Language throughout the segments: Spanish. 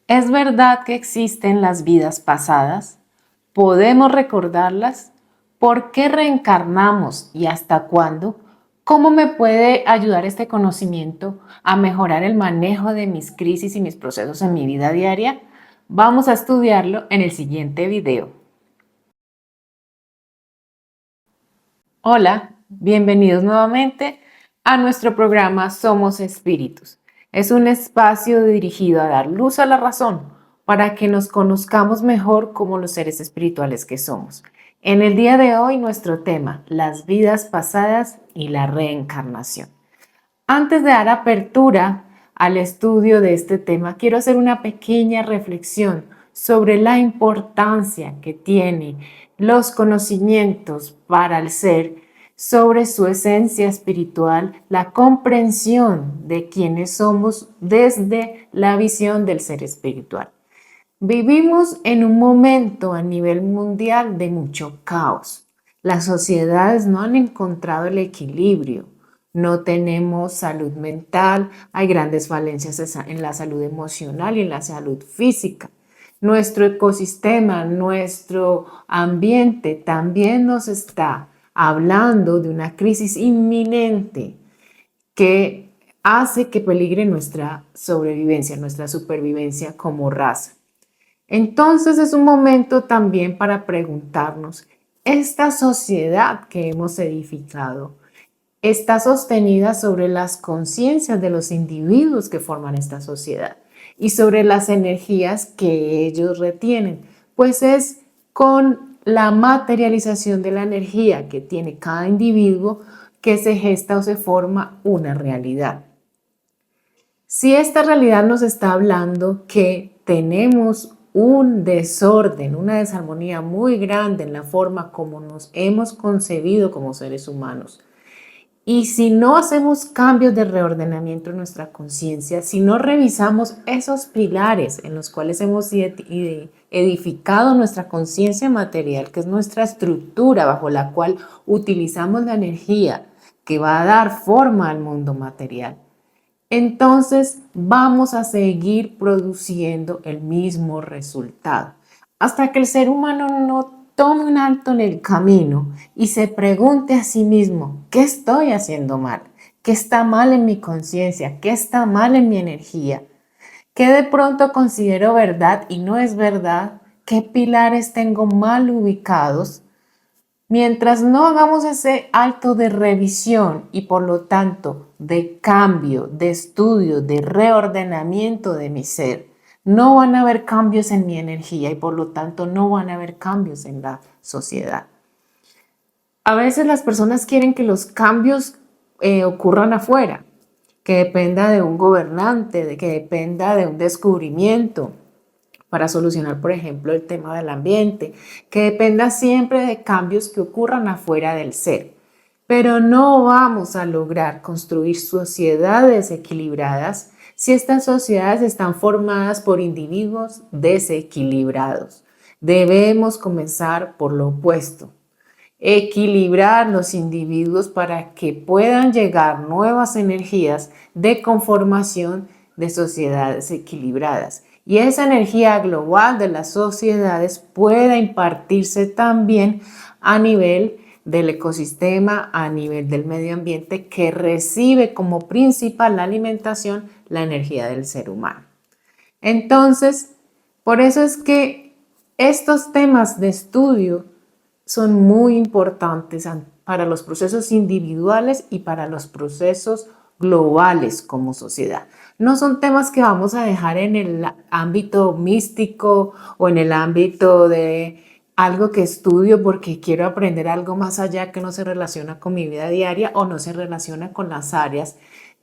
¿Es verdad que existen las vidas pasadas? ¿Podemos recordarlas? ¿Por qué reencarnamos y hasta cuándo? ¿Cómo me puede ayudar este conocimiento a mejorar el manejo de mis crisis y mis procesos en mi vida diaria? Vamos a estudiarlo en el siguiente video. Hola, bienvenidos nuevamente a nuestro programa Somos Espíritus. Es un espacio dirigido a dar luz a la razón para que nos conozcamos mejor como los seres espirituales que somos. En el día de hoy nuestro tema, las vidas pasadas y la reencarnación. Antes de dar apertura al estudio de este tema, quiero hacer una pequeña reflexión sobre la importancia que tienen los conocimientos para el ser sobre su esencia espiritual, la comprensión de quiénes somos desde la visión del ser espiritual. Vivimos en un momento a nivel mundial de mucho caos. Las sociedades no han encontrado el equilibrio. No tenemos salud mental, hay grandes falencias en la salud emocional y en la salud física. Nuestro ecosistema, nuestro ambiente también nos está hablando de una crisis inminente que hace que peligre nuestra sobrevivencia, nuestra supervivencia como raza. Entonces es un momento también para preguntarnos, ¿esta sociedad que hemos edificado está sostenida sobre las conciencias de los individuos que forman esta sociedad y sobre las energías que ellos retienen? Pues es con la materialización de la energía que tiene cada individuo que se gesta o se forma una realidad. Si esta realidad nos está hablando que tenemos un desorden, una desarmonía muy grande en la forma como nos hemos concebido como seres humanos, y si no hacemos cambios de reordenamiento en nuestra conciencia, si no revisamos esos pilares en los cuales hemos edificado nuestra conciencia material, que es nuestra estructura bajo la cual utilizamos la energía que va a dar forma al mundo material, entonces vamos a seguir produciendo el mismo resultado. Hasta que el ser humano no tome un alto en el camino y se pregunte a sí mismo, ¿qué estoy haciendo mal? ¿Qué está mal en mi conciencia? ¿Qué está mal en mi energía? ¿Qué de pronto considero verdad y no es verdad? ¿Qué pilares tengo mal ubicados? Mientras no hagamos ese acto de revisión y por lo tanto de cambio, de estudio, de reordenamiento de mi ser, no van a haber cambios en mi energía y por lo tanto no van a haber cambios en la sociedad. A veces las personas quieren que los cambios ocurran afuera, que dependa de un gobernante, de que dependa de un descubrimiento, para solucionar, por ejemplo, el tema del ambiente, que dependa siempre de cambios que ocurran afuera del ser. Pero no vamos a lograr construir sociedades equilibradas si estas sociedades están formadas por individuos desequilibrados. Debemos comenzar por lo opuesto, equilibrar los individuos para que puedan llegar nuevas energías de conformación de sociedades equilibradas. Y esa energía global de las sociedades pueda impartirse también a nivel del ecosistema, a nivel del medio ambiente, que recibe como principal alimentación la energía del ser humano. Entonces, por eso es que estos temas de estudio son muy importantes para los procesos individuales y para los procesos globales como sociedad. No son temas que vamos a dejar en el ámbito místico o en el ámbito de algo que estudio porque quiero aprender algo más allá que no se relaciona con mi vida diaria o no se relaciona con las áreas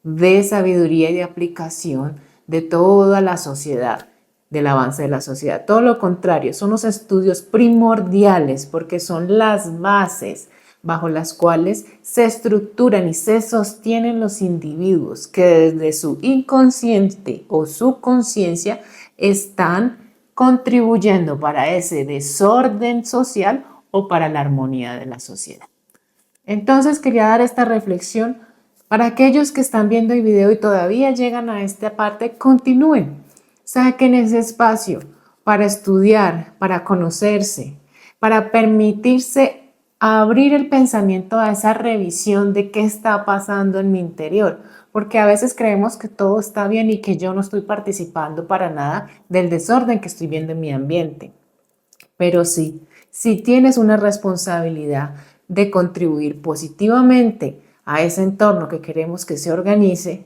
de sabiduría y de aplicación de toda la sociedad, del avance de la sociedad. Todo lo contrario, son los estudios primordiales porque son las bases bajo las cuales se estructuran y se sostienen los individuos que desde su inconsciente o su conciencia están contribuyendo para ese desorden social o para la armonía de la sociedad. Entonces quería dar esta reflexión para aquellos que están viendo el video y todavía llegan a esta parte, continúen. Saquen ese espacio para estudiar, para conocerse, para permitirse abrir el pensamiento a esa revisión de qué está pasando en mi interior, porque a veces creemos que todo está bien y que yo no estoy participando para nada del desorden que estoy viendo en mi ambiente. Pero sí, si tienes una responsabilidad de contribuir positivamente a ese entorno que queremos que se organice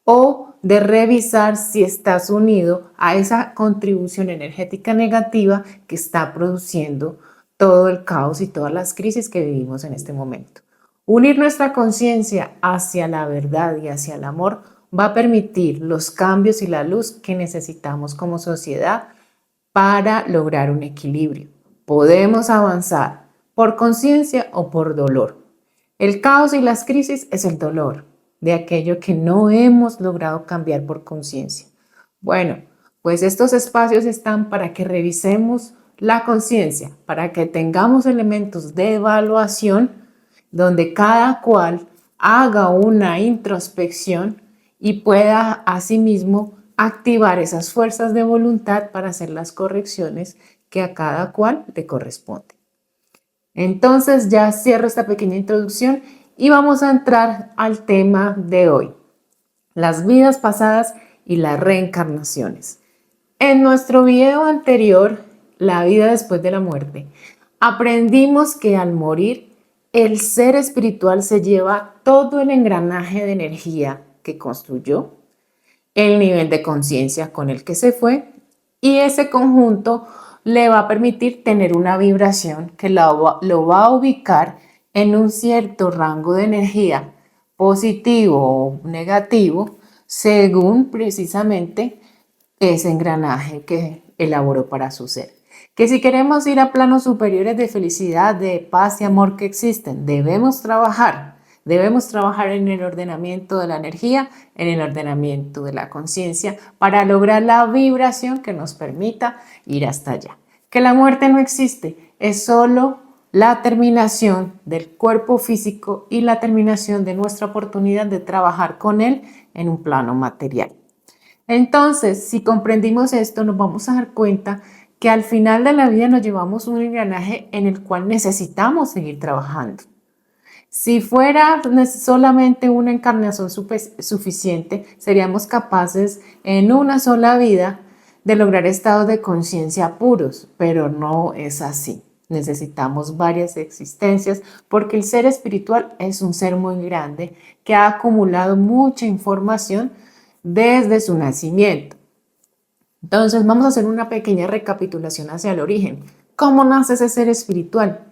o de revisar si estás unido a esa contribución energética negativa que está produciendo todo el caos y todas las crisis que vivimos en este momento. Unir nuestra conciencia hacia la verdad y hacia el amor va a permitir los cambios y la luz que necesitamos como sociedad para lograr un equilibrio. Podemos avanzar por conciencia o por dolor. El caos y las crisis es el dolor de aquello que no hemos logrado cambiar por conciencia. Bueno, pues estos espacios están para que revisemos la conciencia, para que tengamos elementos de evaluación donde cada cual haga una introspección y pueda asimismo activar esas fuerzas de voluntad para hacer las correcciones que a cada cual le corresponde. Entonces ya cierro esta pequeña introducción y vamos a entrar al tema de hoy, las vidas pasadas y las reencarnaciones. En nuestro video anterior, la vida después de la muerte, aprendimos que al morir, el ser espiritual se lleva todo el engranaje de energía que construyó, el nivel de conciencia con el que se fue y ese conjunto le va a permitir tener una vibración que lo va a ubicar en un cierto rango de energía positivo o negativo según precisamente ese engranaje que elaboró para su ser. Que si queremos ir a planos superiores de felicidad, de paz y amor que existen, debemos trabajar en el ordenamiento de la energía, en el ordenamiento de la conciencia para lograr la vibración que nos permita ir hasta allá. Que la muerte no existe, es solo la terminación del cuerpo físico y la terminación de nuestra oportunidad de trabajar con él en un plano material. Entonces, si comprendimos esto, nos vamos a dar cuenta que al final de la vida nos llevamos un engranaje en el cual necesitamos seguir trabajando. Si fuera solamente una encarnación suficiente, seríamos capaces en una sola vida de lograr estados de conciencia puros, pero no es así. Necesitamos varias existencias porque el ser espiritual es un ser muy grande que ha acumulado mucha información desde su nacimiento. Entonces vamos a hacer una pequeña recapitulación hacia el origen. ¿Cómo nace ese ser espiritual?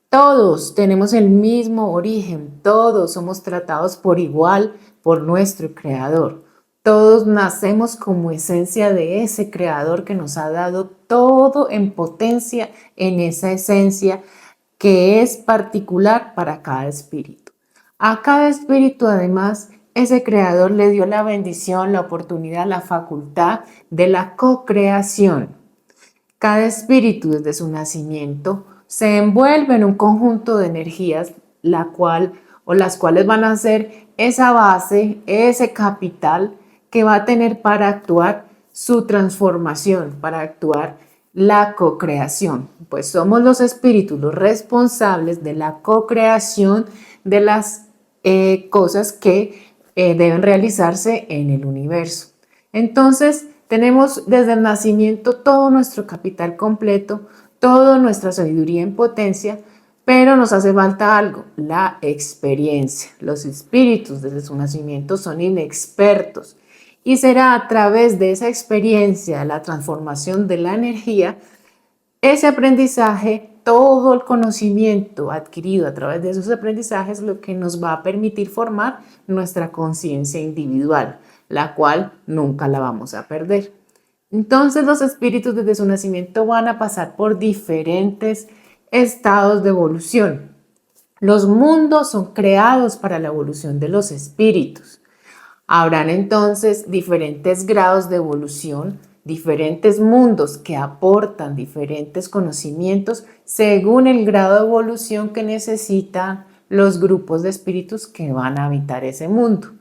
Todos tenemos el mismo origen, todos somos tratados por igual por nuestro Creador. Todos nacemos como esencia de ese Creador que nos ha dado todo en potencia en esa esencia que es particular para cada espíritu. A cada espíritu, además, ese Creador le dio la bendición, la oportunidad, la facultad de la co-creación. Cada espíritu desde su nacimiento se envuelve en un conjunto de energías las cuales van a ser esa base, ese capital que va a tener para actuar su transformación, para actuar la co-creación. Pues somos los espíritus los responsables de la co-creación de las cosas que deben realizarse en el universo. Entonces, tenemos desde el nacimiento todo nuestro capital completo, toda nuestra sabiduría en potencia, pero nos hace falta algo, la experiencia. Los espíritus desde su nacimiento son inexpertos y será a través de esa experiencia, la transformación de la energía, ese aprendizaje, todo el conocimiento adquirido a través de esos aprendizajes, lo que nos va a permitir formar nuestra conciencia individual, la cual nunca la vamos a perder. Entonces los espíritus desde su nacimiento van a pasar por diferentes estados de evolución. Los mundos son creados para la evolución de los espíritus. Habrán entonces diferentes grados de evolución, diferentes mundos que aportan diferentes conocimientos según el grado de evolución que necesitan los grupos de espíritus que van a habitar ese mundo.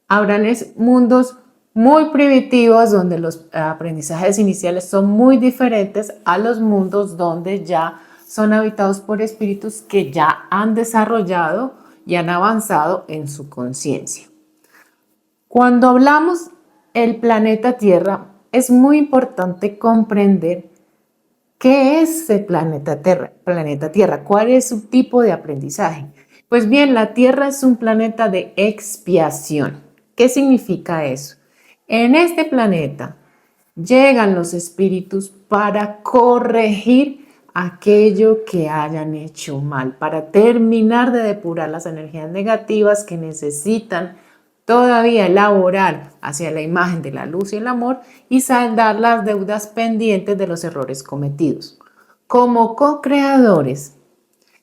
Habrán mundos muy primitivos, donde los aprendizajes iniciales son muy diferentes a los mundos donde ya son habitados por espíritus que ya han desarrollado y han avanzado en su conciencia. Cuando hablamos del planeta Tierra, es muy importante comprender qué es el planeta Tierra, cuál es su tipo de aprendizaje. Pues bien, la Tierra es un planeta de expiación. ¿Qué significa eso? En este planeta llegan los espíritus para corregir aquello que hayan hecho mal, para terminar de depurar las energías negativas que necesitan todavía elaborar hacia la imagen de la luz y el amor y saldar las deudas pendientes de los errores cometidos. Como co-creadores,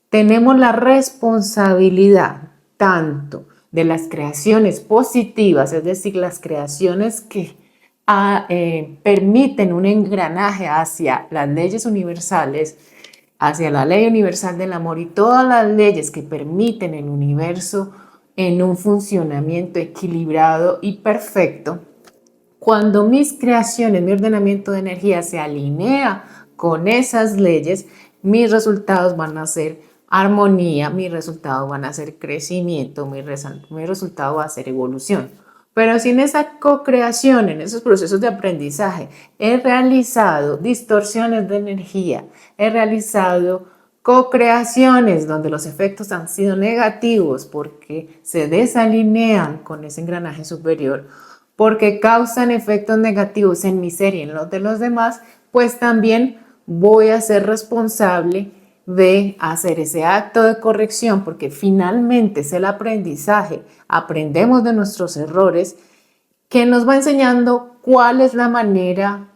tenemos la responsabilidad tanto de las creaciones positivas, es decir, las creaciones que permiten un engranaje hacia las leyes universales, hacia la ley universal del amor y todas las leyes que permiten el universo en un funcionamiento equilibrado y perfecto. Cuando mis creaciones, mi ordenamiento de energía se alinea con esas leyes, mis resultados van a ser armonía, mis resultados van a ser crecimiento, mi resultado va a ser evolución. Pero si en esa co-creación, en esos procesos de aprendizaje, he realizado distorsiones de energía, he realizado co-creaciones donde los efectos han sido negativos porque se desalinean con ese engranaje superior, porque causan efectos negativos en mi ser y en los de los demás, pues también voy a ser responsable de hacer ese acto de corrección, porque finalmente es el aprendizaje, aprendemos de nuestros errores, que nos va enseñando cuál es la manera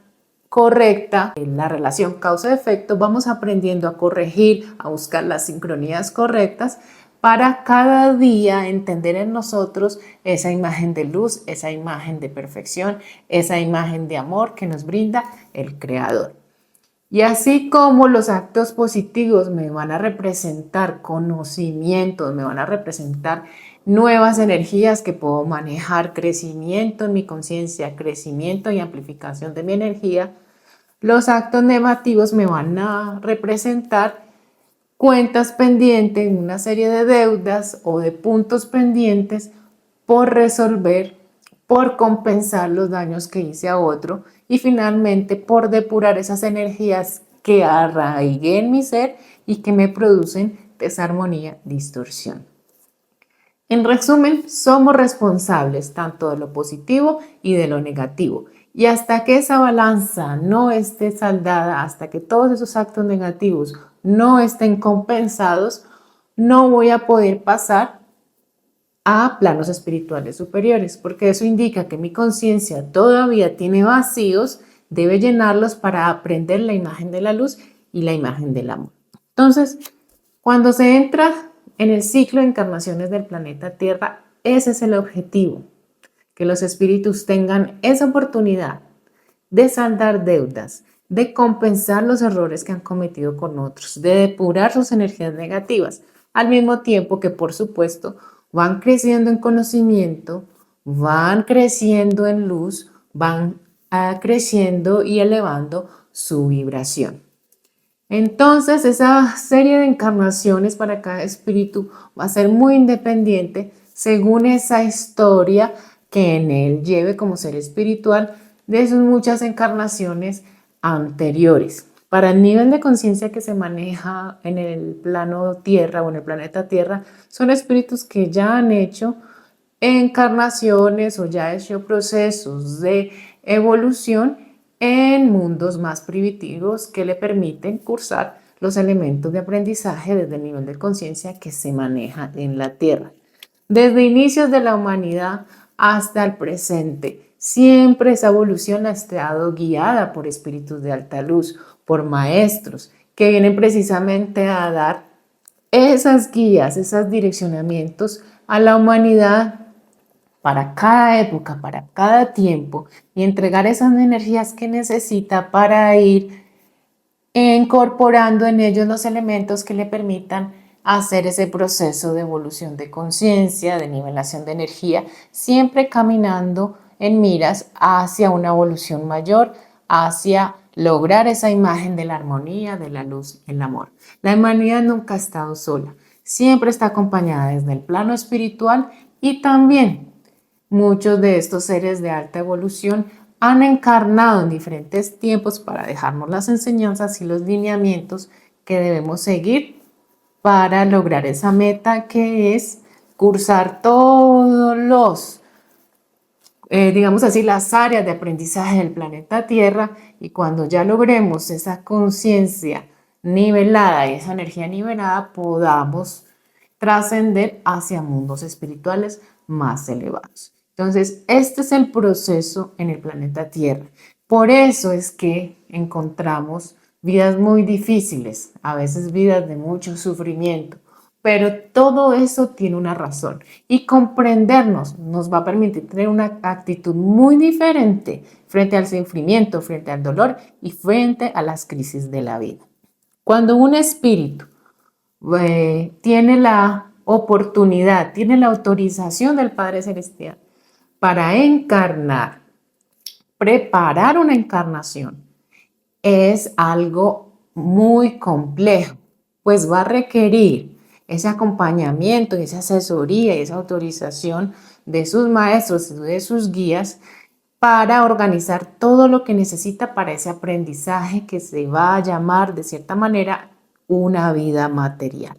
correcta en la relación causa-efecto. Vamos aprendiendo a corregir, a buscar las sincronías correctas para cada día entender en nosotros esa imagen de luz, esa imagen de perfección, esa imagen de amor que nos brinda el Creador. Y así como los actos positivos me van a representar conocimientos, me van a representar nuevas energías que puedo manejar, crecimiento en mi conciencia, crecimiento y amplificación de mi energía, los actos negativos me van a representar cuentas pendientes, una serie de deudas o de puntos pendientes por resolver, por compensar los daños que hice a otro y finalmente por depurar esas energías que arraigué en mi ser y que me producen desarmonía, distorsión. En resumen, somos responsables tanto de lo positivo y de lo negativo. Y hasta que esa balanza no esté saldada, hasta que todos esos actos negativos no estén compensados, no voy a poder pasar a planos espirituales superiores, porque eso indica que mi conciencia todavía tiene vacíos, debe llenarlos para aprender la imagen de la luz y la imagen del amor. Entonces, cuando se entra en el ciclo de encarnaciones del planeta Tierra, ese es el objetivo, que los espíritus tengan esa oportunidad de saldar deudas, de compensar los errores que han cometido con otros, de depurar sus energías negativas, al mismo tiempo que, por supuesto, van creciendo en conocimiento, van creciendo en luz, van creciendo y elevando su vibración. Entonces, esa serie de encarnaciones para cada espíritu va a ser muy independiente según esa historia que en él lleve como ser espiritual de sus muchas encarnaciones anteriores. Para el nivel de conciencia que se maneja en el plano Tierra o en el planeta Tierra, son espíritus que ya han hecho encarnaciones o ya han hecho procesos de evolución en mundos más primitivos que le permiten cursar los elementos de aprendizaje desde el nivel de conciencia que se maneja en la Tierra. Desde inicios de la humanidad hasta el presente, siempre esa evolución ha estado guiada por espíritus de alta luz, por maestros que vienen precisamente a dar esas guías, esos direccionamientos a la humanidad para cada época, para cada tiempo y entregar esas energías que necesita para ir incorporando en ellos los elementos que le permitan hacer ese proceso de evolución de conciencia, de nivelación de energía, siempre caminando en miras hacia una evolución mayor, hacia lograr esa imagen de la armonía, de la luz, el amor. La humanidad nunca ha estado sola, siempre está acompañada desde el plano espiritual y también muchos de estos seres de alta evolución han encarnado en diferentes tiempos para dejarnos las enseñanzas y los lineamientos que debemos seguir para lograr esa meta que es cursar todos los, digamos así, las áreas de aprendizaje del planeta Tierra, y cuando ya logremos esa conciencia nivelada y esa energía nivelada, podamos trascender hacia mundos espirituales más elevados. Entonces, este es el proceso en el planeta Tierra. Por eso es que encontramos vidas muy difíciles, a veces vidas de mucho sufrimiento, pero todo eso tiene una razón y comprendernos nos va a permitir tener una actitud muy diferente frente al sufrimiento, frente al dolor y frente a las crisis de la vida. Cuando un espíritu tiene la oportunidad, tiene la autorización del Padre Celestial para encarnar, preparar una encarnación, es algo muy complejo, pues va a requerir ese acompañamiento, esa asesoría y esa autorización de sus maestros y de sus guías para organizar todo lo que necesita para ese aprendizaje que se va a llamar de cierta manera una vida material.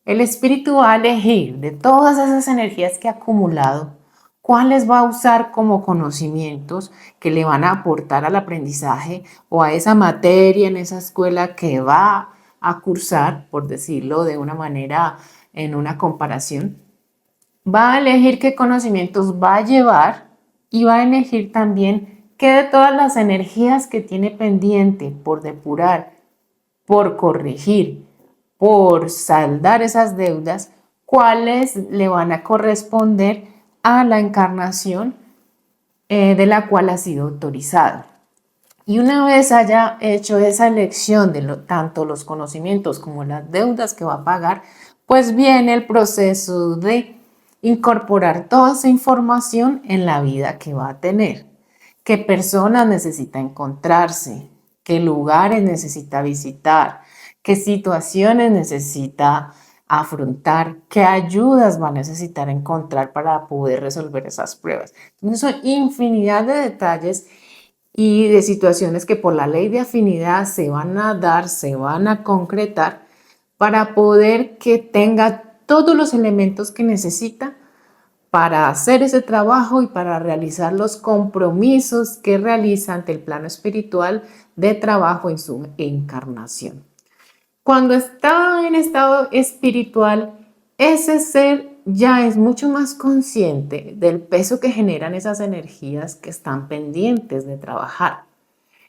El espíritu va a elegir de todas esas energías que ha acumulado, cuáles va a usar como conocimientos que le van a aportar al aprendizaje o a esa materia en esa escuela que va a cursar, por decirlo de una manera, en una comparación. Va a elegir qué conocimientos va a llevar y va a elegir también qué de todas las energías que tiene pendiente por depurar, por corregir, por saldar esas deudas, cuáles le van a corresponder a la encarnación de la cual ha sido autorizado. Y una vez haya hecho esa elección de tanto los conocimientos como las deudas que va a pagar, pues viene el proceso de incorporar toda esa información en la vida que va a tener. ¿Qué personas necesita encontrarse? ¿Qué lugares necesita visitar? ¿Qué situaciones necesita afrontar? ¿Qué ayudas va a necesitar encontrar para poder resolver esas pruebas? Entonces, son infinidad de detalles y de situaciones que por la ley de afinidad se van a dar, se van a concretar para poder que tenga todos los elementos que necesita para hacer ese trabajo y para realizar los compromisos que realiza ante el plano espiritual de trabajo en su encarnación. Cuando está en estado espiritual, ese ser ya es mucho más consciente del peso que generan esas energías que están pendientes de trabajar.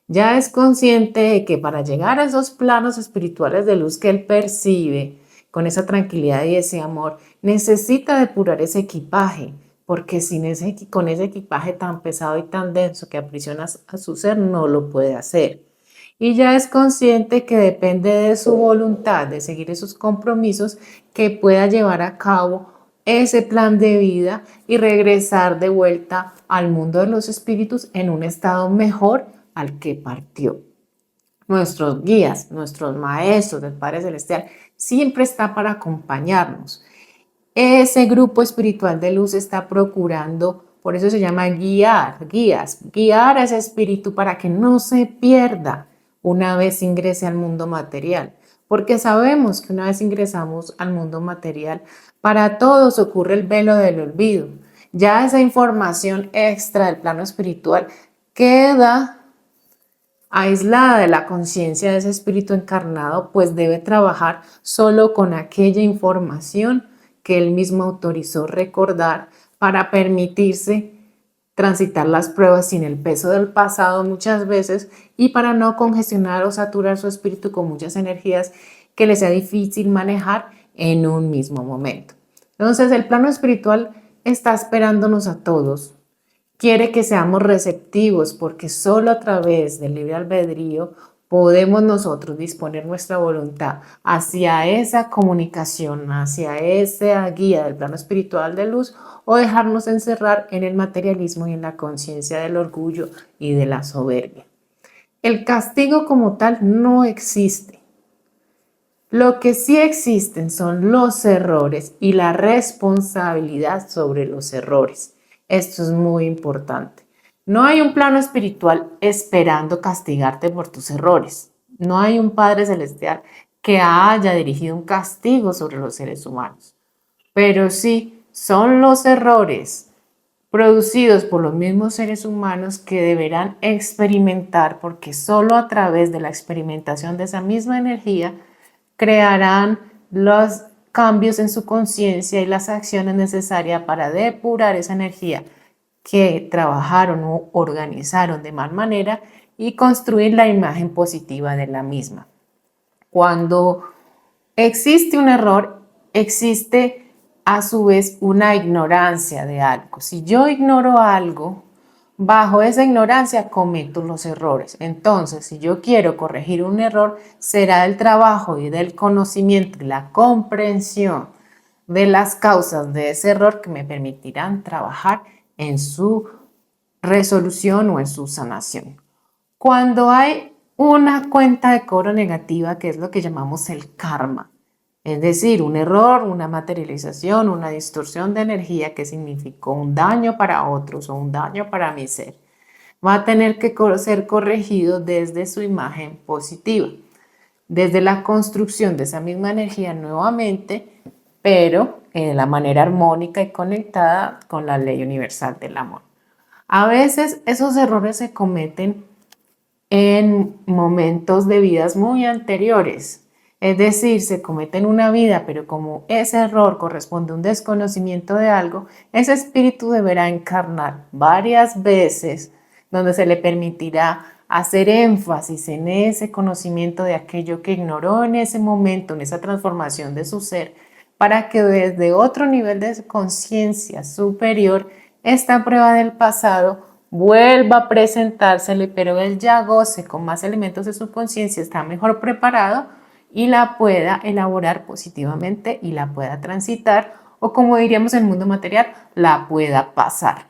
Ya es consciente de que para llegar a esos planos espirituales de luz que él percibe, con esa tranquilidad y ese amor, necesita depurar ese equipaje, porque con ese equipaje tan pesado y tan denso que aprisiona a su ser, no lo puede hacer. Y ya es consciente que depende de su voluntad de seguir esos compromisos que pueda llevar a cabo ese plan de vida y regresar de vuelta al mundo de los espíritus en un estado mejor al que partió. Nuestros guías, nuestros maestros del Padre Celestial siempre está para acompañarnos. Ese grupo espiritual de luz está procurando, por eso se llama guiar a ese espíritu para que no se pierda una vez ingrese al mundo material. Porque sabemos que una vez ingresamos al mundo material, para todos ocurre el velo del olvido. Ya esa información extra del plano espiritual queda aislada de la conciencia de ese espíritu encarnado, pues debe trabajar solo con aquella información que él mismo autorizó recordar para permitirse transitar las pruebas sin el peso del pasado muchas veces y para no congestionar o saturar su espíritu con muchas energías que le sea difícil manejar en un mismo momento. Entonces el plano espiritual está esperándonos a todos. Quiere que seamos receptivos porque solo a través del libre albedrío podemos nosotros disponer nuestra voluntad hacia esa comunicación, hacia esa guía del plano espiritual de luz, o dejarnos encerrar en el materialismo y en la conciencia del orgullo y de la soberbia. El castigo como tal no existe. Lo que sí existen son los errores y la responsabilidad sobre los errores. Esto es muy importante. No hay un plano espiritual esperando castigarte por tus errores. No hay un Padre Celestial que haya dirigido un castigo sobre los seres humanos. Pero sí son los errores producidos por los mismos seres humanos que deberán experimentar, porque solo a través de la experimentación de esa misma energía crearán los cambios en su conciencia y las acciones necesarias para depurar esa energía que trabajaron o organizaron de mal manera y construir la imagen positiva de la misma. Cuando existe un error, existe a su vez una ignorancia de algo. Si yo ignoro algo, bajo esa ignorancia cometo los errores. Entonces, si yo quiero corregir un error, será el trabajo y del conocimiento y la comprensión de las causas de ese error que me permitirán trabajar en su resolución o en su sanación. Cuando hay una cuenta de cobro negativa, que es lo que llamamos el karma, es decir, un error, una materialización, una distorsión de energía que significó un daño para otros o un daño para mi ser, va a tener que ser corregido desde su imagen positiva, desde la construcción de esa misma energía nuevamente, pero en la manera armónica y conectada con la ley universal del amor. A veces esos errores se cometen en momentos de vidas muy anteriores. Es decir, se comete en una vida, pero como ese error corresponde a un desconocimiento de algo, ese espíritu deberá encarnar varias veces, donde se le permitirá hacer énfasis en ese conocimiento de aquello que ignoró en ese momento, en esa transformación de su ser, para que desde otro nivel de conciencia superior, esta prueba del pasado vuelva a presentársele, pero él ya goce con más elementos de su conciencia, está mejor preparado y la pueda elaborar positivamente y la pueda transitar, o como diríamos en el mundo material, la pueda pasar.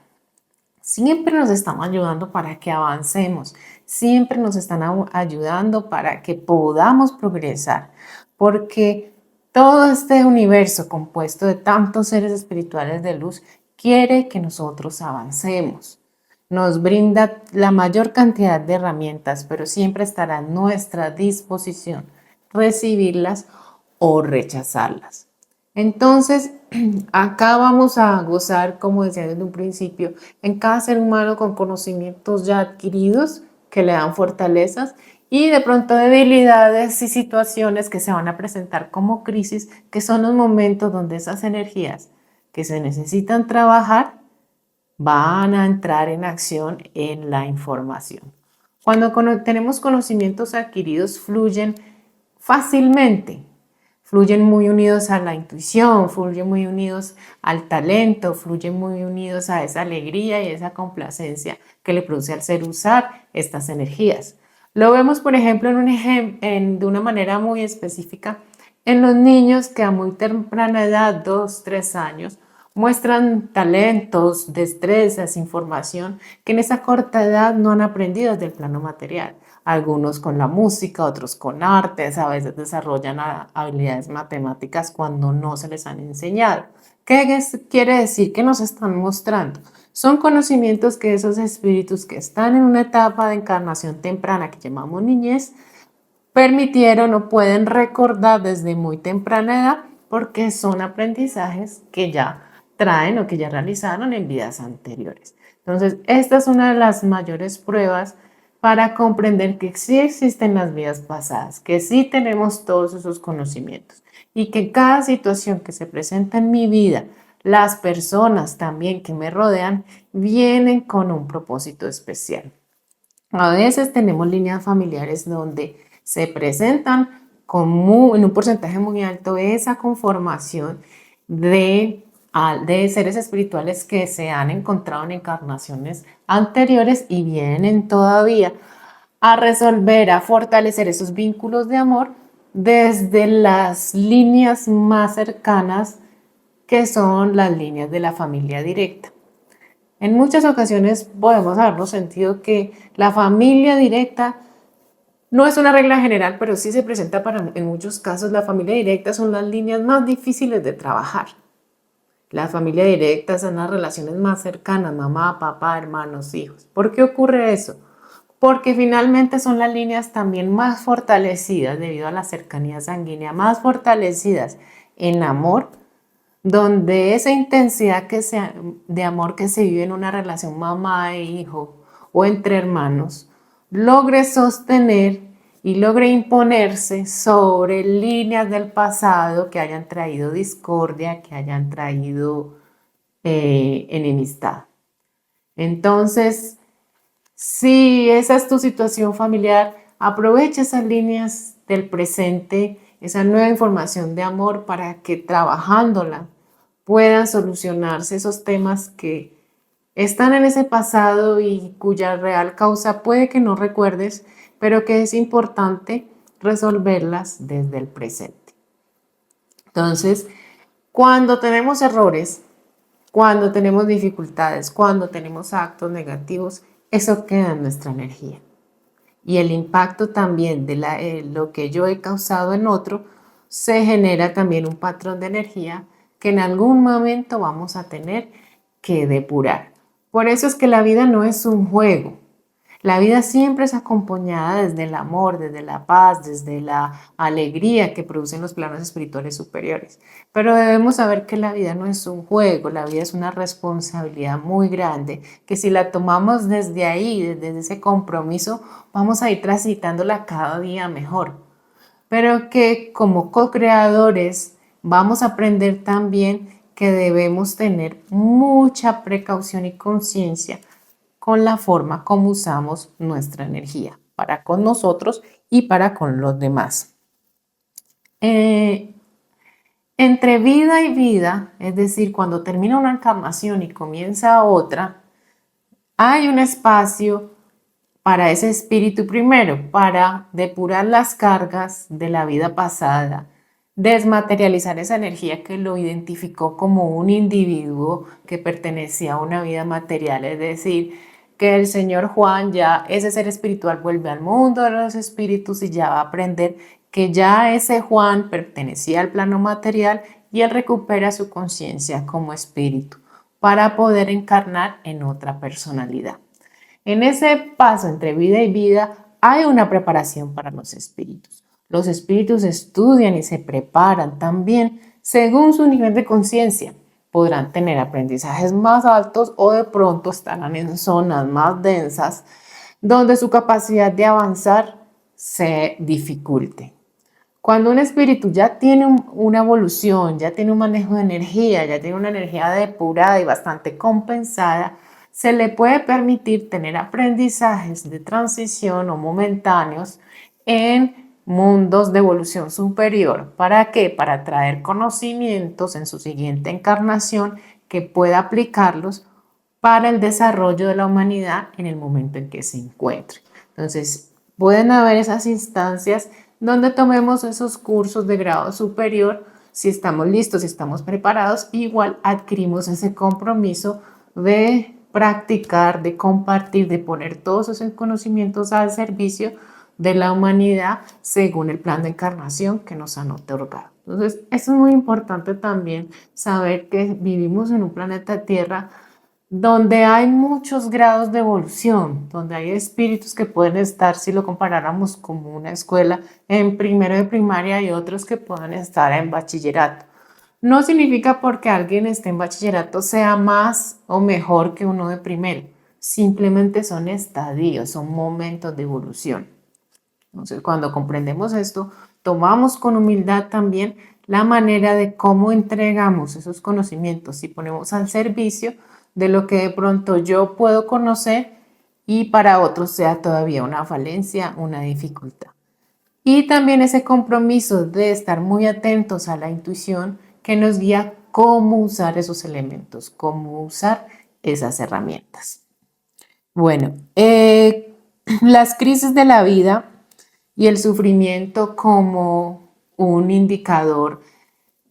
Siempre nos están ayudando para que avancemos, siempre nos están ayudando para que podamos progresar, porque todo este universo compuesto de tantos seres espirituales de luz quiere que nosotros avancemos. Nos brinda la mayor cantidad de herramientas, pero siempre estará a nuestra disposición recibirlas o rechazarlas. Entonces, acá vamos a gozar, como decía desde un principio, en cada ser humano con conocimientos ya adquiridos que le dan fortalezas y de pronto debilidades y situaciones que se van a presentar como crisis, que son los momentos donde esas energías que se necesitan trabajar van a entrar en acción en la información. Cuando tenemos conocimientos adquiridos, fluyen fácilmente, fluyen muy unidos a la intuición, fluyen muy unidos al talento, fluyen muy unidos a esa alegría y esa complacencia que le produce al ser usar estas energías. Lo vemos, por ejemplo, de una manera muy específica en los niños que a muy temprana edad, 2, 3 años, muestran talentos, destrezas, información que en esa corta edad no han aprendido desde el plano material. Algunos con la música, otros con artes, a veces desarrollan habilidades matemáticas cuando no se les han enseñado. ¿Qué quiere decir? ¿Qué nos están mostrando? Son conocimientos que esos espíritus que están en una etapa de encarnación temprana que llamamos niñez, permitieron o pueden recordar desde muy temprana edad, porque son aprendizajes que ya traen o que ya realizaron en vidas anteriores. Entonces, esta es una de las mayores pruebas para comprender que sí existen las vidas pasadas, que sí tenemos todos esos conocimientos y que cada situación que se presenta en mi vida, las personas también que me rodean, vienen con un propósito especial. A veces tenemos líneas familiares donde se presentan en un porcentaje muy alto esa conformación de seres espirituales que se han encontrado en encarnaciones anteriores y vienen todavía a resolver, a fortalecer esos vínculos de amor desde las líneas más cercanas, que son las líneas de la familia directa. En muchas ocasiones podemos habernos sentido que la familia directa no es una regla general, pero sí se presenta en muchos casos, la familia directa son las líneas más difíciles de trabajar. La familia directa son las relaciones más cercanas, mamá, papá, hermanos, hijos. ¿Por qué ocurre eso? Porque finalmente son las líneas también más fortalecidas debido a la cercanía sanguínea, más fortalecidas en amor, donde esa intensidad de amor que se vive en una relación mamá e hijo o entre hermanos logre sostener y logre imponerse sobre líneas del pasado que hayan traído discordia, que hayan traído enemistad. Entonces, si esa es tu situación familiar, aprovecha esas líneas del presente, esa nueva información de amor para que trabajándola puedan solucionarse esos temas que están en ese pasado y cuya real causa puede que no recuerdes, pero que es importante resolverlas desde el presente. Entonces, cuando tenemos errores, cuando tenemos dificultades, cuando tenemos actos negativos, eso queda en nuestra energía. Y el impacto también de lo que yo he causado en otro, se genera también un patrón de energía que en algún momento vamos a tener que depurar. Por eso es que la vida no es un juego. La vida siempre es acompañada desde el amor, desde la paz, desde la alegría que producen los planos espirituales superiores. Pero debemos saber que la vida no es un juego, la vida es una responsabilidad muy grande, que si la tomamos desde ahí, desde ese compromiso, vamos a ir transitándola cada día mejor. Pero que como co-creadores vamos a aprender también que debemos tener mucha precaución y conciencia con la forma como usamos nuestra energía para con nosotros y para con los demás. Entre vida y vida, es decir, cuando termina una encarnación y comienza otra, hay un espacio para ese espíritu primero, para depurar las cargas de la vida pasada, desmaterializar esa energía que lo identificó como un individuo que pertenecía a una vida material, es decir, que el señor Juan ya, ese ser espiritual vuelve al mundo de los espíritus y ya va a aprender que ya ese Juan pertenecía al plano material y él recupera su conciencia como espíritu para poder encarnar en otra personalidad. En ese paso entre vida y vida hay una preparación para los espíritus. Los espíritus estudian y se preparan también según su nivel de conciencia. Podrán tener aprendizajes más altos o de pronto estarán en zonas más densas donde su capacidad de avanzar se dificulte. Cuando un espíritu ya tiene una evolución, ya tiene un manejo de energía, ya tiene una energía depurada y bastante compensada, se le puede permitir tener aprendizajes de transición o momentáneos en mundos de evolución superior. ¿Para qué? Para traer conocimientos en su siguiente encarnación que pueda aplicarlos para el desarrollo de la humanidad en el momento en que se encuentre. Entonces, pueden haber esas instancias donde tomemos esos cursos de grado superior, si estamos listos, si estamos preparados, igual adquirimos ese compromiso de practicar, de compartir, de poner todos esos conocimientos al servicio de la humanidad según el plan de encarnación que nos han otorgado. Entonces, eso es muy importante también, saber que vivimos en un planeta Tierra donde hay muchos grados de evolución, donde hay espíritus que pueden estar, si lo comparáramos como una escuela, en primero de primaria y otros que puedan estar en bachillerato. No significa porque alguien esté en bachillerato sea más o mejor que uno de primero, simplemente son estadios, son momentos de evolución. Entonces, cuando comprendemos esto, tomamos con humildad también la manera de cómo entregamos esos conocimientos y ponemos al servicio de lo que de pronto yo puedo conocer y para otros sea todavía una falencia, una dificultad. Y también ese compromiso de estar muy atentos a la intuición que nos guía cómo usar esos elementos, cómo usar esas herramientas. Bueno, las crisis de la vida y el sufrimiento como un indicador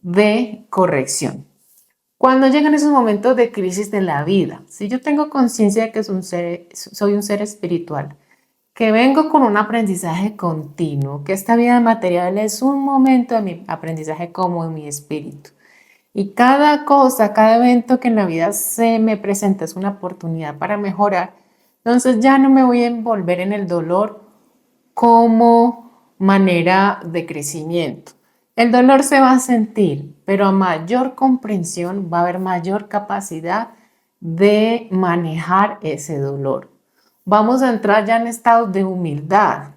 de corrección. Cuando llegan esos momentos de crisis de la vida, si yo tengo conciencia de que soy un ser espiritual, que vengo con un aprendizaje continuo, que esta vida material es un momento de mi aprendizaje como en mi espíritu. Y cada cosa, cada evento que en la vida se me presenta es una oportunidad para mejorar, entonces ya no me voy a envolver en el dolor como manera de crecimiento. El dolor se va a sentir, pero a mayor comprensión va a haber mayor capacidad de manejar ese dolor. Vamos a entrar ya en estados de humildad,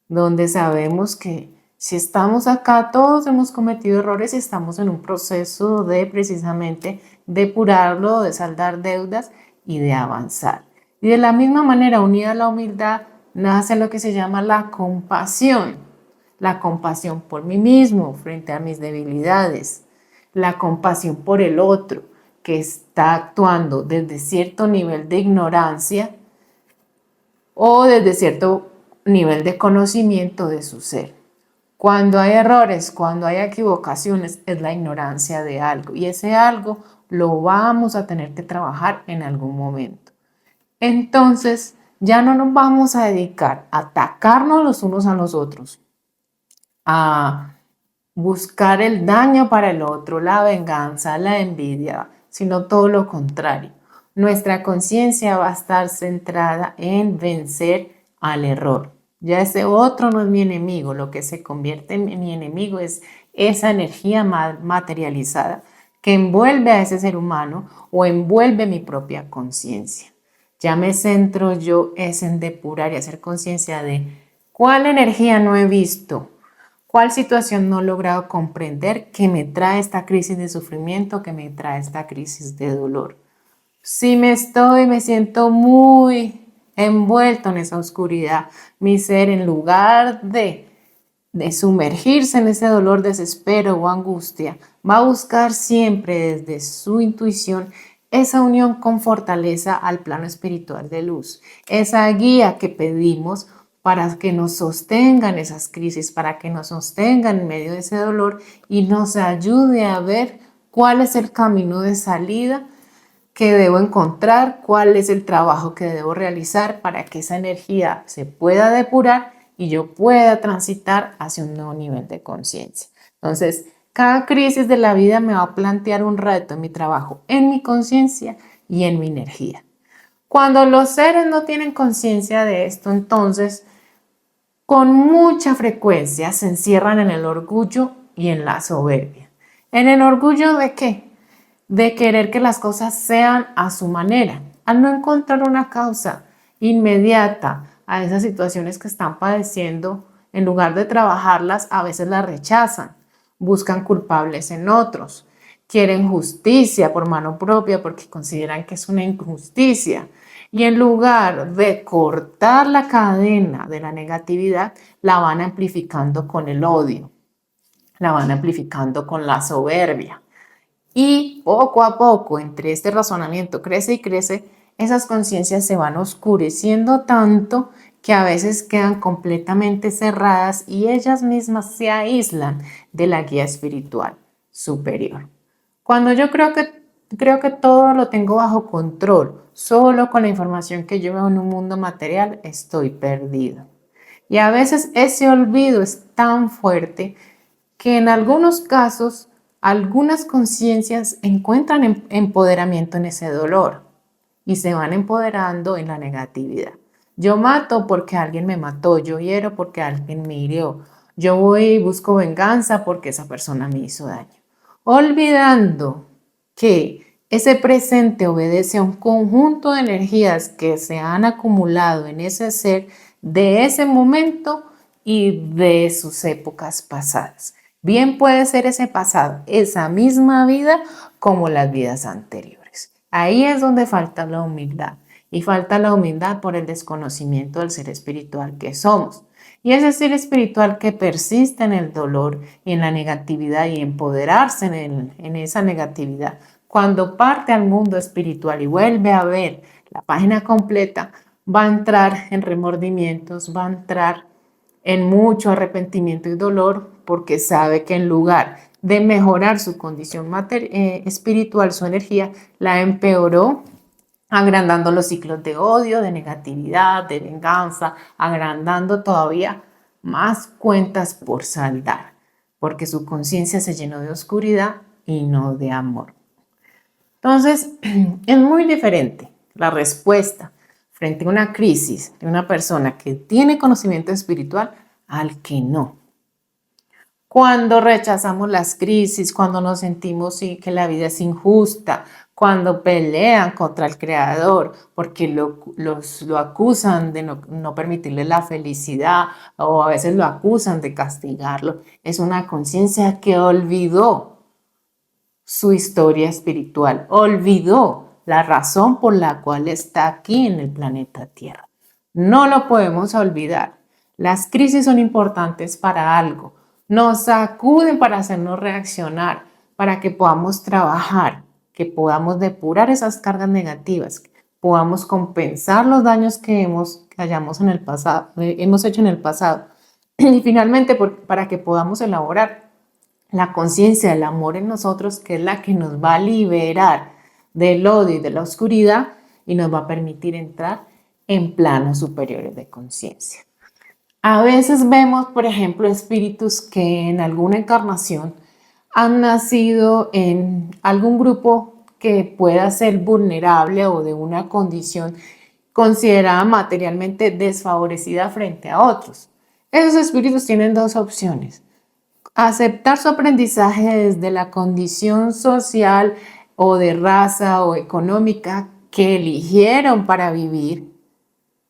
donde sabemos que si estamos acá, todos hemos cometido errores y estamos en un proceso de precisamente depurarlo, de saldar deudas y de avanzar. Y de la misma manera, unida a la humildad, nace lo que se llama la compasión por mí mismo frente a mis debilidades, la compasión por el otro que está actuando desde cierto nivel de ignorancia o desde cierto nivel de conocimiento de su ser. Cuando hay errores, cuando hay equivocaciones, es la ignorancia de algo y ese algo lo vamos a tener que trabajar en algún momento. Entonces, ya no nos vamos a dedicar a atacarnos los unos a los otros, a buscar el daño para el otro, la venganza, la envidia, sino todo lo contrario. Nuestra conciencia va a estar centrada en vencer al error. Ya ese otro no es mi enemigo, lo que se convierte en mi enemigo es esa energía materializada que envuelve a ese ser humano o envuelve mi propia conciencia. Ya me centro yo es en depurar y hacer conciencia de cuál energía no he visto, cuál situación no he logrado comprender que me trae esta crisis de sufrimiento, que me trae esta crisis de dolor. Si me siento muy envuelto en esa oscuridad, mi ser en lugar de sumergirse en ese dolor, desespero o angustia, va a buscar siempre desde su intuición esa unión con fortaleza al plano espiritual de luz, esa guía que pedimos para que nos sostengan esas crisis, para que nos sostengan en medio de ese dolor y nos ayude a ver cuál es el camino de salida que debo encontrar, cuál es el trabajo que debo realizar para que esa energía se pueda depurar y yo pueda transitar hacia un nuevo nivel de conciencia. Entonces, cada crisis de la vida me va a plantear un reto en mi trabajo, en mi conciencia y en mi energía. Cuando los seres no tienen conciencia de esto, entonces, con mucha frecuencia se encierran en el orgullo y en la soberbia. ¿En el orgullo de qué? De querer que las cosas sean a su manera, al no encontrar una causa inmediata a esas situaciones que están padeciendo, en lugar de trabajarlas, a veces las rechazan, buscan culpables en otros, quieren justicia por mano propia porque consideran que es una injusticia. Y en lugar de cortar la cadena de la negatividad, la van amplificando con el odio, la van amplificando con la soberbia. Y poco a poco, entre este razonamiento crece y crece, esas conciencias se van oscureciendo tanto que a veces quedan completamente cerradas y ellas mismas se aíslan de la guía espiritual superior. Cuando yo creo que todo lo tengo bajo control, solo con la información que yo veo en un mundo material, estoy perdido. Y a veces ese olvido es tan fuerte que en algunos casos algunas conciencias encuentran empoderamiento en ese dolor y se van empoderando en la negatividad. Yo mato porque alguien me mató, yo hiero porque alguien me hirió, yo voy y busco venganza porque esa persona me hizo daño. Olvidando que ese presente obedece a un conjunto de energías que se han acumulado en ese ser de ese momento y de sus épocas pasadas. Bien puede ser ese pasado, esa misma vida, como las vidas anteriores. Ahí es donde falta la humildad. Y falta la humildad por el desconocimiento del ser espiritual que somos. Y ese ser espiritual que persiste en el dolor y en la negatividad y empoderarse en esa negatividad, cuando parte al mundo espiritual y vuelve a ver la página completa, va a entrar en remordimientos, va a entrar en mucho arrepentimiento y dolor, porque sabe que en lugar de mejorar su condición espiritual, su energía, la empeoró, agrandando los ciclos de odio, de negatividad, de venganza, agrandando todavía más cuentas por saldar, porque su conciencia se llenó de oscuridad y no de amor. Entonces, es muy diferente la respuesta frente a una crisis de una persona que tiene conocimiento espiritual al que no. Cuando rechazamos las crisis, cuando nos sentimos que la vida es injusta, cuando pelean contra el Creador porque lo acusan de no permitirle la felicidad o a veces lo acusan de castigarlo, es una conciencia que olvidó su historia espiritual, olvidó la razón por la cual está aquí en el planeta Tierra. No lo podemos olvidar. Las crisis son importantes para algo. Nos sacuden para hacernos reaccionar, para que podamos trabajar, que podamos depurar esas cargas negativas, que podamos compensar los daños que hemos hecho en el pasado. Y finalmente, para que podamos elaborar la conciencia del amor en nosotros, que es la que nos va a liberar del odio y de la oscuridad y nos va a permitir entrar en planos superiores de conciencia. A veces vemos, por ejemplo, espíritus que en alguna encarnación han nacido en algún grupo que pueda ser vulnerable o de una condición considerada materialmente desfavorecida frente a otros. Esos espíritus tienen dos opciones: aceptar su aprendizaje desde la condición social o de raza o económica que eligieron para vivir,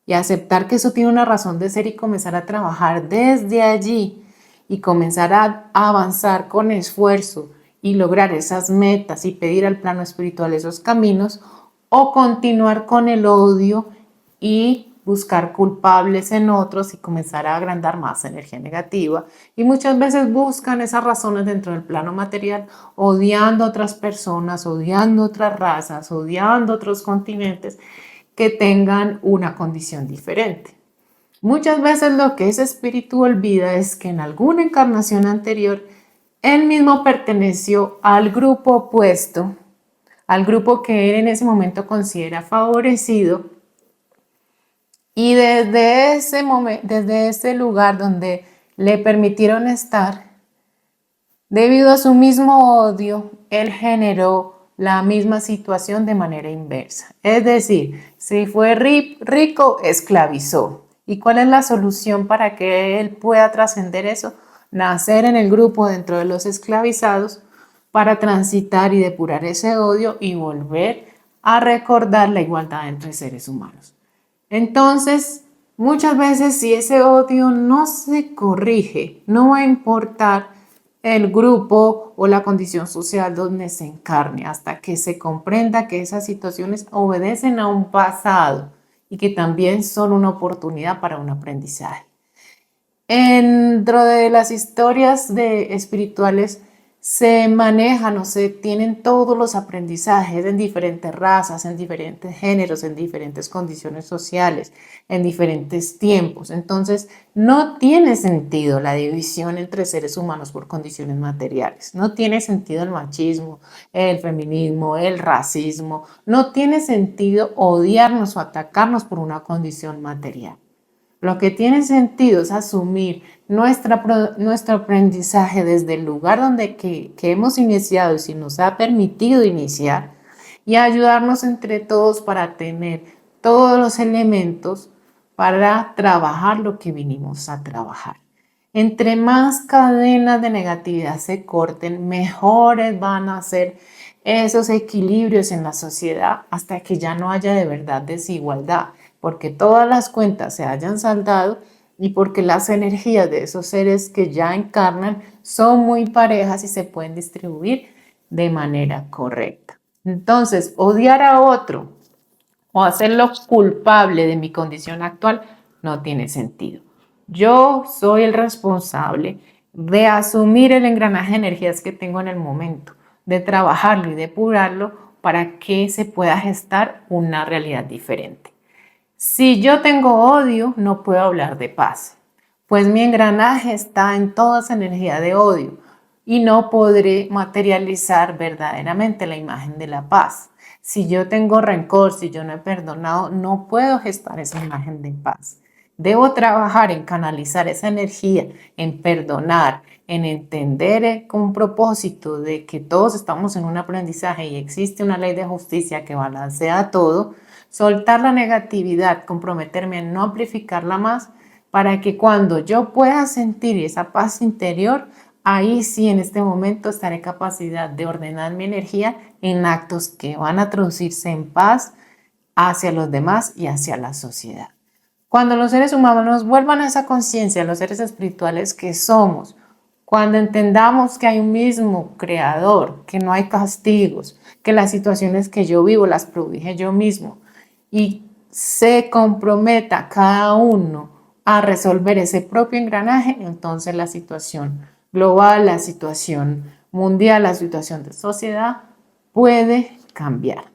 y aceptar que eso tiene una razón de ser y comenzar a trabajar desde allí y comenzar a avanzar con esfuerzo y lograr esas metas y pedir al plano espiritual esos caminos, o continuar con el odio y buscar culpables en otros y comenzar a agrandar más energía negativa. Y muchas veces buscan esas razones dentro del plano material, odiando a otras personas, odiando otras razas, odiando otros continentes que tengan una condición diferente. Muchas veces lo que ese espíritu olvida es que en alguna encarnación anterior él mismo perteneció al grupo opuesto, al grupo que él en ese momento considera favorecido, y desde ese lugar donde le permitieron estar, debido a su mismo odio, él generó la misma situación de manera inversa. Es decir, si fue rico, esclavizó. ¿Y cuál es la solución para que él pueda trascender eso? Nacer en el grupo dentro de los esclavizados para transitar y depurar ese odio y volver a recordar la igualdad entre seres humanos. Entonces, muchas veces si ese odio no se corrige, no va a importar el grupo o la condición social donde se encarne, hasta que se comprenda que esas situaciones obedecen a un pasado y que también son una oportunidad para un aprendizaje. Dentro de las historias espirituales se manejan o se tienen todos los aprendizajes en diferentes razas, en diferentes géneros, en diferentes condiciones sociales, en diferentes tiempos. Entonces, no tiene sentido la división entre seres humanos por condiciones materiales. No tiene sentido el machismo, el feminismo, el racismo. No tiene sentido odiarnos o atacarnos por una condición material. Lo que tiene sentido es asumir nuestro aprendizaje desde el lugar que hemos iniciado y si nos ha permitido iniciar, y ayudarnos entre todos para tener todos los elementos para trabajar lo que vinimos a trabajar. Entre más cadenas de negatividad se corten, mejores van a ser esos equilibrios en la sociedad hasta que ya no haya de verdad desigualdad, porque todas las cuentas se hayan saldado y porque las energías de esos seres que ya encarnan son muy parejas y se pueden distribuir de manera correcta. Entonces, odiar a otro o hacerlo culpable de mi condición actual no tiene sentido. Yo soy el responsable de asumir el engranaje de energías que tengo en el momento, de trabajarlo y depurarlo para que se pueda gestar una realidad diferente. Si yo tengo odio, no puedo hablar de paz, pues mi engranaje está en toda esa energía de odio y no podré materializar verdaderamente la imagen de la paz. Si yo tengo rencor, si yo no he perdonado, no puedo gestar esa imagen de paz. Debo trabajar en canalizar esa energía, en perdonar, en entender con un propósito de que todos estamos en un aprendizaje y existe una ley de justicia que balancea todo, soltar la negatividad, comprometerme a no amplificarla más para que cuando yo pueda sentir esa paz interior, ahí sí en este momento estaré en capacidad de ordenar mi energía en actos que van a traducirse en paz hacia los demás y hacia la sociedad. Cuando los seres humanos vuelvan a esa conciencia, los seres espirituales que somos, cuando entendamos que hay un mismo creador, que no hay castigos, que las situaciones que yo vivo las produje yo mismo y se comprometa cada uno a resolver ese propio engranaje, entonces la situación global, la situación mundial, la situación de sociedad puede cambiar.